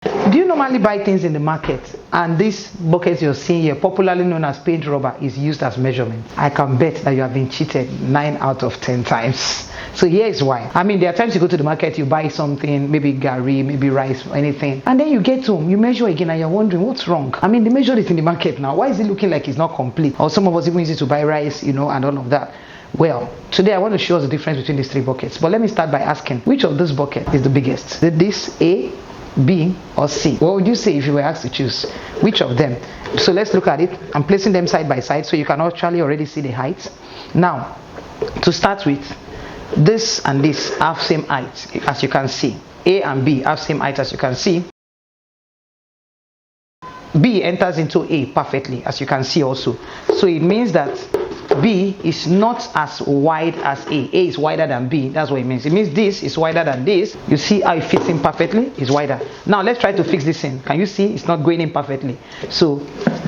Do you normally buy things in the market and this bucket you're seeing here, popularly known as paint rubber, is used as measurement? I can bet that you have been cheated 9 out of 10 times. So here is why. I mean, there are times you go to the market, you buy something, maybe garri, maybe rice or anything, and then you get home, you measure again and you're wondering what's wrong. I mean, they measured it in the market now. Why is it looking like it's not complete? Or some of us even use it to buy rice, and all of that. Well, today I want to show us the difference between these 3 buckets. But let me start by asking, which of this bucket is the biggest? Is this A, B, or C? What would you say if you were asked to choose? Which of them? So let's look at it. I'm placing them side by side so you can actually already see the height. Now, to start with, this and this have same height, as you can see. A and B have same height, as you can see. B enters into A perfectly, as you can see also. So it means that B is not as wide as A. A is wider than B. That's what it means. It means this is wider than this. You see how it fits in perfectly? It's wider. Now let's try to fix this in. Can you see? It's not going in perfectly. So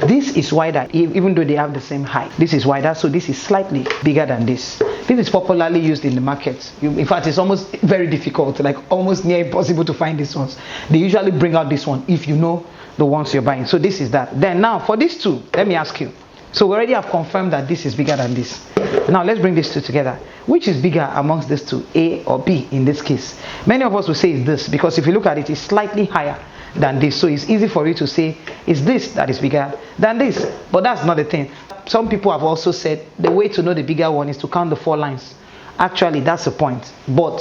this is wider, even though they have the same height. This is wider, so this is slightly bigger than this. This is popularly used in the market. In fact, it's almost very difficult, like almost near impossible to find these ones. They usually bring out this one if you know the ones you're buying. So this is that. Then now for these 2, let me ask you. So we already have confirmed that this is bigger than this. Now let's bring these 2 together. Which is bigger amongst these 2, A or B in this case? Many of us will say it's this, because if you look at it, it's slightly higher than this. So it's easy for you to say it's this that is bigger than this. But that's not the thing. Some people have also said the way to know the bigger one is to count the 4 lines. Actually, that's the point. But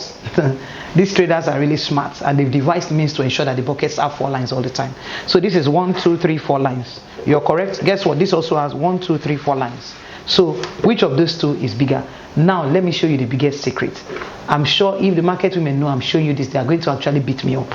these traders are really smart and they've devised means to ensure that the buckets have 4 lines all the time. So this is 1, 2, 3, 4 lines. You're correct. Guess what? This also has 1, 2, 3, 4 lines. So which of those 2 is bigger? Now let me show you the biggest secret. I'm sure if the market women know I'm showing you this, they are going to actually beat me up.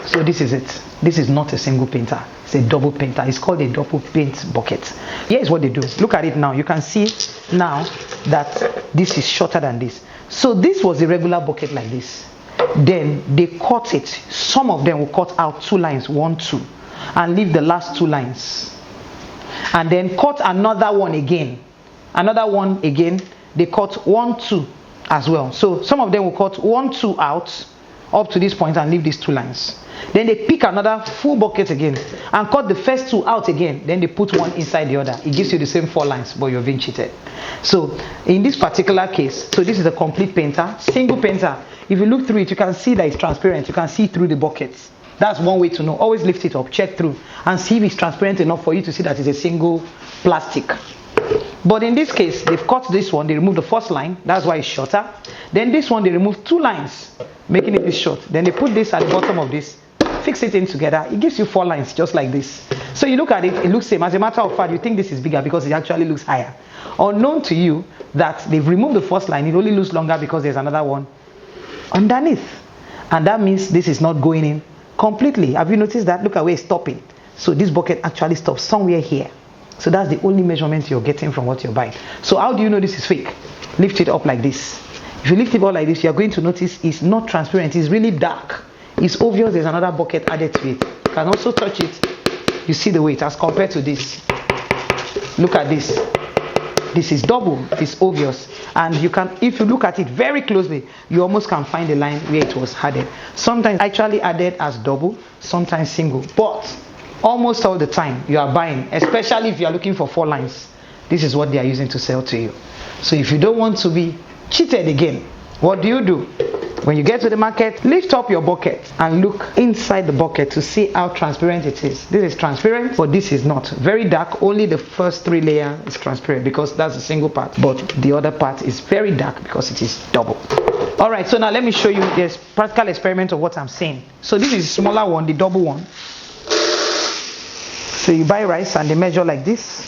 So this is it. This is not a single painter. It's a double painter. It's called a double paint bucket. Here's what they do. Look at it now. You can see now that this is shorter than this. So this was a regular bucket like this. Then they cut it. Some of them will cut out 2 lines, 1, 2, and leave the last 2 lines. And then cut another one again. Another one again. They cut 1, 2 as well. So some of them will cut 1, 2 out up to this point and leave these 2 lines. Then they pick another full bucket again and cut the first 2 out again. Then they put one inside the other. It gives you the same 4 lines, but you're being cheated. So in this particular case, so this is a complete painter, single painter. If you look through it, you can see that it's transparent. You can see through the buckets. That's one way to know. Always lift it up, check through, and see if it's transparent enough for you to see that it's a single plastic. But in this case, they've cut this one. They removed the first line. That's why it's shorter. Then this one, they removed 2 lines, making it this short. Then they put this at the bottom of this, fix it in together. It gives you 4 lines just like this. So you look at it, it looks same. As a matter of fact, you think this is bigger because it actually looks higher. Unknown to you that they've removed the first line, it only looks longer because there's another one underneath. And that means this is not going in completely. Have you noticed that? Look at where it's stopping. So this bucket actually stops somewhere here. So that's the only measurement you're getting from what you're buying. So how do you know this is fake? Lift it up like this. If you lift it up like this, you're going to notice it's not transparent. It's really dark. It's obvious there's another bucket added to it. You can also touch it. You see the weight as compared to this. Look at this. This is double. It's obvious. And you can, if you look at it very closely, you almost can find the line where it was added. Sometimes actually added as double, sometimes single. But almost all the time you are buying, especially if you are looking for 4 lines, this is what they are using to sell to you. So if you don't want to be cheated again, what do? When you get to the market, lift up your bucket and look inside the bucket to see how transparent it is. This is transparent, but this is not. Very dark. Only the first 3 layers is transparent because that's a single part. But the other part is very dark because it is double. Alright, so now let me show you this practical experiment of what I'm saying. So this is the smaller one, the double one. So you buy rice and they measure like this.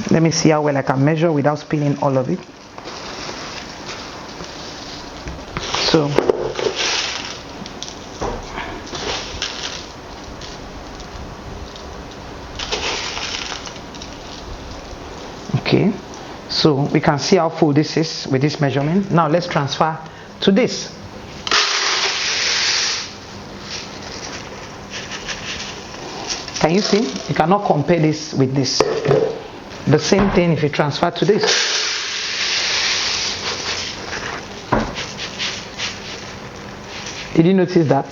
Let me see how well I can measure without spilling all of it. So okay, so we can see how full this is with this measurement. Now let's transfer to this. Can you see? You cannot compare this with this. The same thing if you transfer to this. Did you notice that?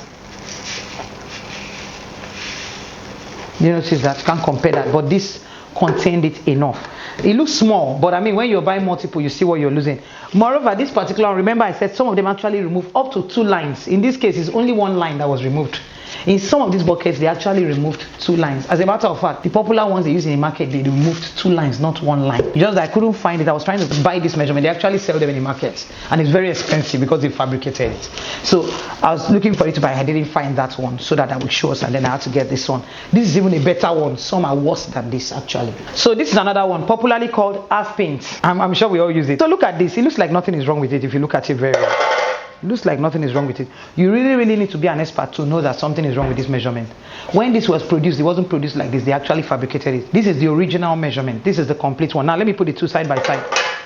You notice that? You can't compare that, but this contained it enough. It looks small, but I mean, when you're buying multiple, you see what you're losing. Moreover, this particular one, remember I said some of them actually remove up to 2 lines. In this case, it's only 1 line that was removed. In some of these buckets, they actually removed 2 lines. As a matter of fact, the popular ones they use in the market, they removed 2 lines, not 1 line. Just that I couldn't find it. I was trying to buy this measurement. They actually sell them in the markets, and it's very expensive because they fabricated it. So I was looking for it to buy. I didn't find that one, so that I would show us, and then I had to get this one. This is even a better one. Some are worse than this actually. So this is another one, popularly called half paint. I'm sure we all use it. So look at this. It looks like nothing is wrong with it if you look at it very well. It looks like nothing is wrong with it. You really need to be an expert to know that something is wrong with this measurement. When this was produced, it wasn't produced like this. They actually fabricated it. This is the original measurement. This is the complete one. Now let me put the 2 side by side.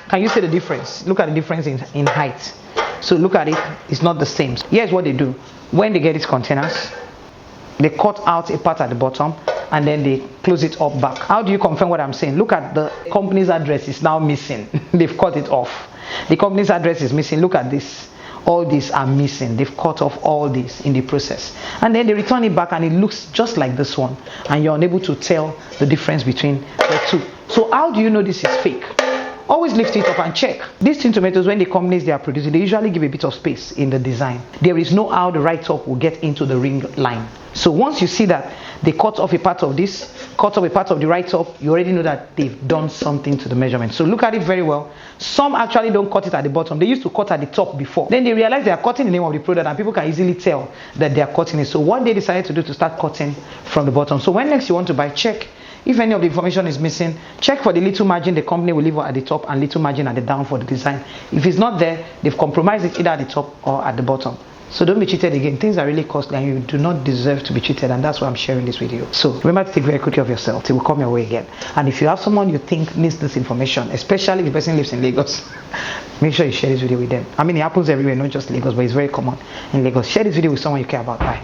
Can you see the difference? Look at the difference in height. So look at it. It's not the same. Here's what they do. When they get these containers, they cut out a part at the bottom and then they close it up back. How do you confirm what I'm saying? Look at the company's address is now missing. They've cut it off. The company's address is missing. Look at this. All these are missing. They've cut off all this in the process, and then they return it back and it looks just like this one, and you're unable to tell the difference between the two. So how do you know this is fake? Always lift it up and check. These tin tomatoes, when the companies they are producing, they usually give a bit of space in the design. There is no how the right top will get into the ring line. So once you see that they cut off a part of this, cut off a part of the right top, you already know that they've done something to the measurement. So look at it very well. Some actually don't cut it at the bottom. They used to cut at the top before. Then they realize they are cutting the name of the product, and people can easily tell that they are cutting it. So what they decided to do to start cutting from the bottom. So when next you want to buy, check if any of the information is missing. Check for the little margin the company will leave at the top and little margin at the down for the design. If it's not there, they've compromised it either at the top or at the bottom. So don't be cheated again. Things are really costly and you do not deserve to be cheated, and that's why I'm sharing this with you. So remember to take very good care of yourself till we come your way again. And if you have someone you think needs this information, especially if the person lives in Lagos, make sure you share this video with them. I mean, it happens everywhere, not just Lagos, but it's very common in Lagos. Share this video with someone you care about. Bye.